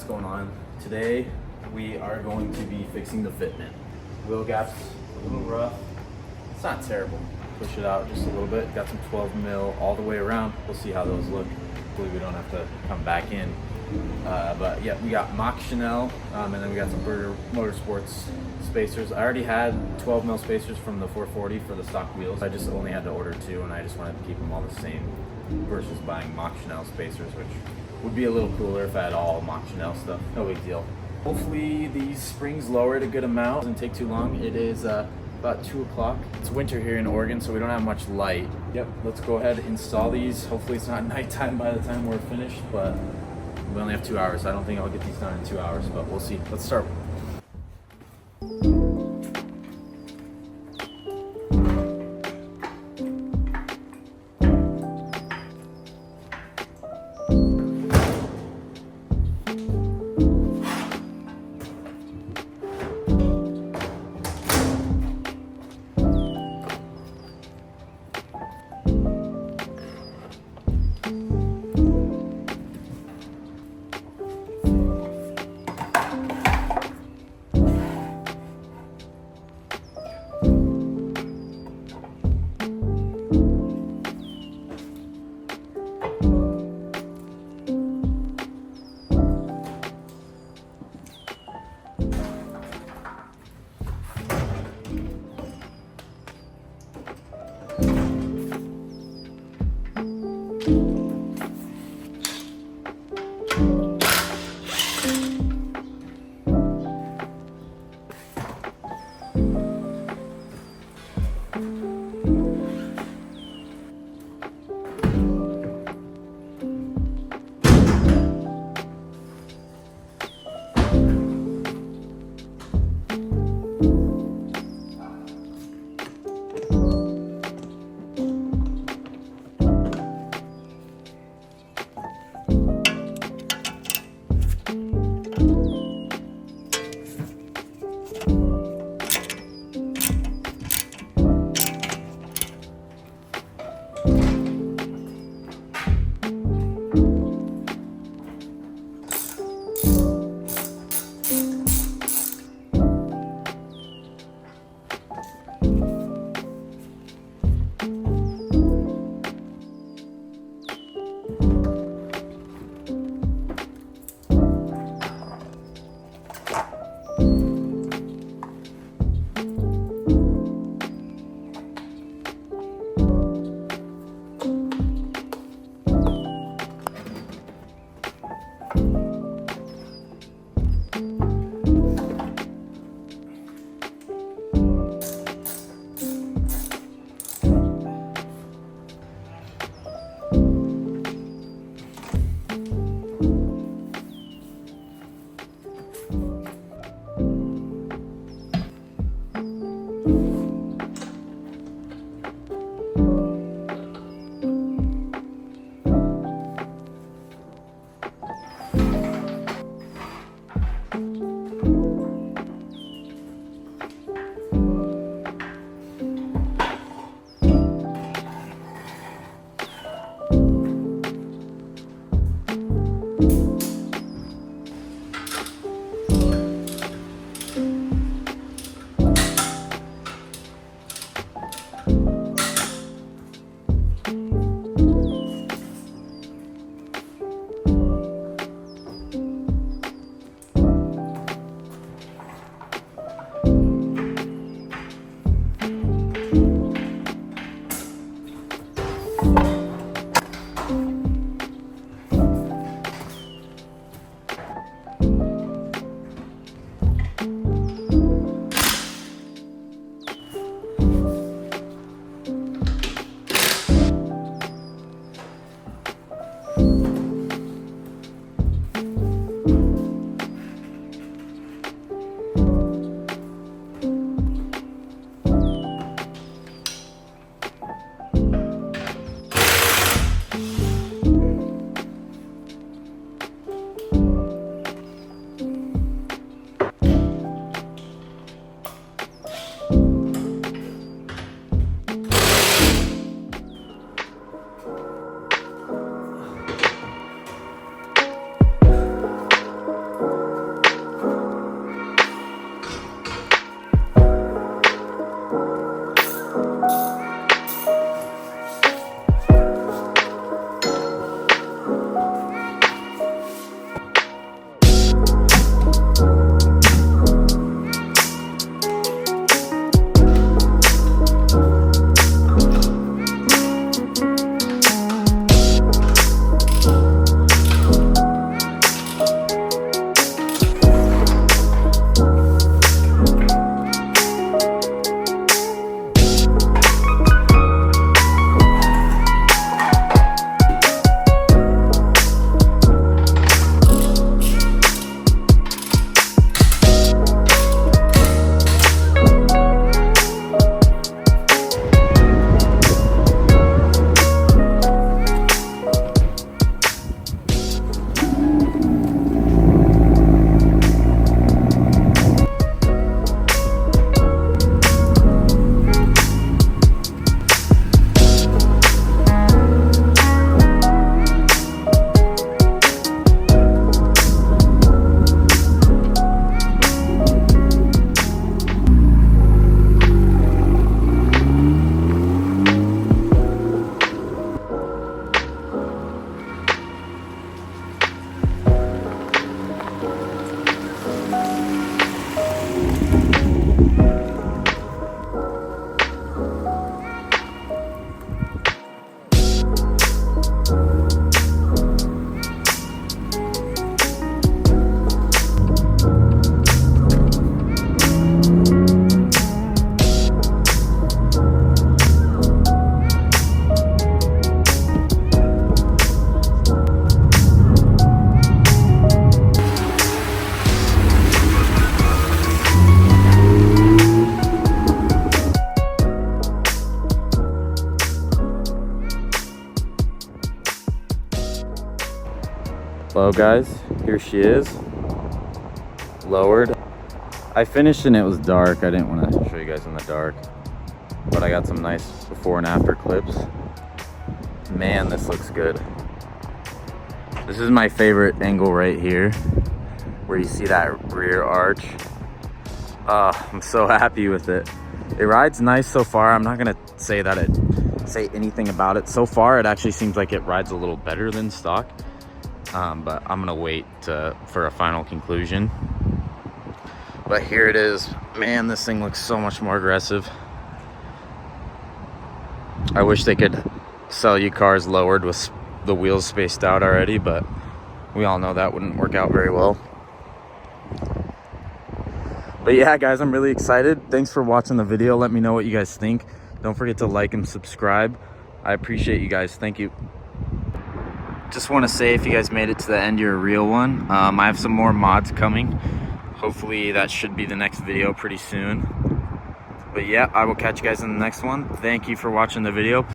what's going on? Today we are going to be fixing the fitment. Wheel gap's a little rough. It's not terrible. Push it out just a little bit. Got some 12 mil all the way around. We'll see how those look. Hopefully we don't have to come back in. But yeah, we got Macht Schnell, and then we got some Burger Motorsports spacers. I already had 12 mil spacers from the 440 for the stock wheels. I just only had to order 2, and I just wanted to keep them all the same versus buying Macht Schnell spacers, which would be a little cooler if I had all Macht Schnell stuff. No big deal. Hopefully these springs lowered a good amount. Doesn't take too long. It is about 2 o'clock. It's winter here in Oregon, so we don't have much light. Yep, let's go ahead and install these. Hopefully it's not nighttime by the time we're finished, but we only have 2 hours. I don't think I'll get these done in 2 hours, but we'll see. Let's start. info, guys. Here she is, lowered. I finished and it was dark. I didn't want to show you guys in the dark, but I got some nice before and after clips. Man, this looks good. This is my favorite angle right here, where you see that rear arch. I'm so happy with it. It rides nice so far. I'm not gonna say anything about it. So far, it actually seems like it rides a little better than stock, but I'm gonna wait for a final conclusion. But here it is. Man, this thing looks so much more aggressive. I wish they could sell you cars lowered with the wheels spaced out already, but we all know that wouldn't work out very well. But yeah, guys, I'm really excited. Thanks for watching the video. Let me know what you guys think. Don't forget to like and subscribe. I appreciate you guys. Thank you. Just want to say, if you guys made it to the end, you're a real one. I have some more mods coming. Hopefully that should be the next video pretty soon. But yeah, I will catch you guys in the next one. Thank you for watching the video.